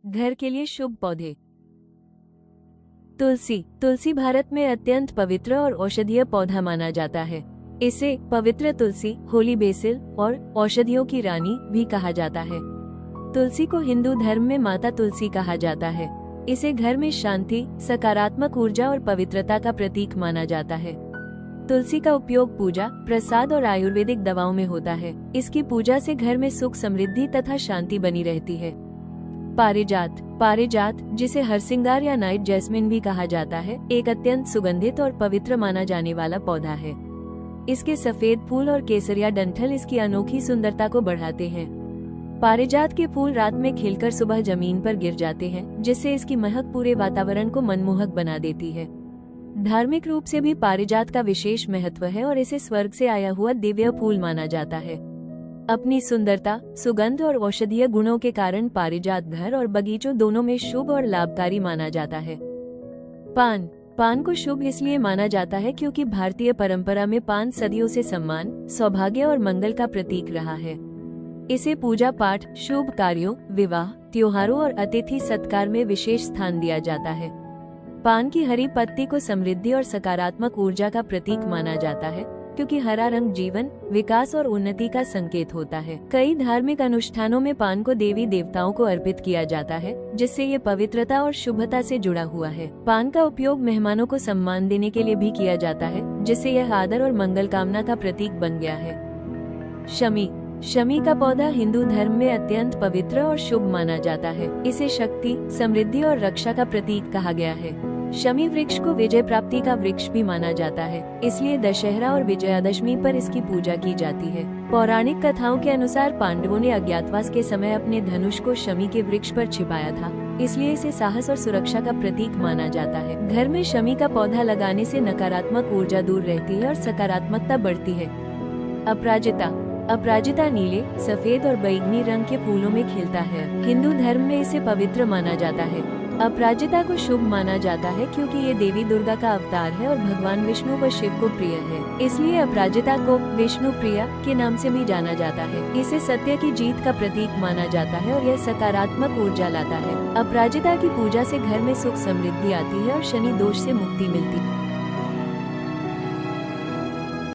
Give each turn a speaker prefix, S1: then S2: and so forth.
S1: घर के लिए शुभ पौधे। तुलसी। तुलसी भारत में अत्यंत पवित्र और औषधीय पौधा माना जाता है। इसे पवित्र तुलसी, होली बेसिल और औषधियों की रानी भी कहा जाता है। तुलसी को हिंदू धर्म में माता तुलसी कहा जाता है। इसे घर में शांति, सकारात्मक ऊर्जा और पवित्रता का प्रतीक माना जाता है। तुलसी का उपयोग पूजा, प्रसाद और आयुर्वेदिक दवाओं में होता है। इसकी पूजा से घर में सुख, समृद्धि तथा शांति बनी रहती है। पारिजात। पारिजात, जिसे हरसिंगार या नाइट जैस्मिन भी कहा जाता है, एक अत्यंत सुगंधित और पवित्र माना जाने वाला पौधा है। इसके सफेद फूल और केसरिया डंठल इसकी अनोखी सुंदरता को बढ़ाते हैं। पारिजात के फूल रात में खिलकर सुबह जमीन पर गिर जाते हैं, जिससे इसकी महक पूरे वातावरण को मनमोहक बना देती है। धार्मिक रूप से भी पारिजात का विशेष महत्व है और इसे स्वर्ग से आया हुआ दिव्य फूल माना जाता है। अपनी सुंदरता, सुगंध और औषधीय गुणों के कारण पारिजात घर और बगीचों दोनों में शुभ और लाभकारी माना जाता है। पान। पान को शुभ इसलिए माना जाता है क्योंकि भारतीय परंपरा में पान सदियों से सम्मान, सौभाग्य और मंगल का प्रतीक रहा है। इसे पूजा पाठ, शुभ कार्यों, विवाह, त्योहारों और अतिथि सत्कार में विशेष स्थान दिया जाता है। पान की हरी पत्ती को समृद्धि और सकारात्मक ऊर्जा का प्रतीक माना जाता है, क्योंकि हरा रंग जीवन, विकास और उन्नति का संकेत होता है। कई धार्मिक अनुष्ठानों में पान को देवी देवताओं को अर्पित किया जाता है, जिससे ये पवित्रता और शुभता से जुड़ा हुआ है। पान का उपयोग मेहमानों को सम्मान देने के लिए भी किया जाता है, जिससे यह आदर और मंगल कामना का प्रतीक बन गया है। शमी। शमी का पौधा हिंदू धर्म में अत्यंत पवित्र और शुभ माना जाता है। इसे शक्ति, समृद्धि और रक्षा का प्रतीक कहा गया है। शमी वृक्ष को विजय प्राप्ति का वृक्ष भी माना जाता है, इसलिए दशहरा और विजयादशमी पर इसकी पूजा की जाती है। पौराणिक कथाओं के अनुसार पांडवों ने अज्ञातवास के समय अपने धनुष को शमी के वृक्ष पर छिपाया था, इसलिए इसे साहस और सुरक्षा का प्रतीक माना जाता है। घर में शमी का पौधा लगाने से नकारात्मक ऊर्जा दूर रहती है और सकारात्मकता बढ़ती है। अपराजिता। अपराजिता नीले, सफेद और बैंगनी रंग के फूलों में खिलता है। हिंदू धर्म में इसे पवित्र माना जाता है। अपराजिता को शुभ माना जाता है क्योंकि ये देवी दुर्गा का अवतार है और भगवान विष्णु व शिव को प्रिय है, इसलिए अपराजिता को विष्णु प्रिया के नाम से भी जाना जाता है। इसे सत्य की जीत का प्रतीक माना जाता है और यह सकारात्मक ऊर्जा लाता है। अपराजिता की पूजा से घर में सुख, समृद्धि आती है और शनि दोष से मुक्ति मिलती है।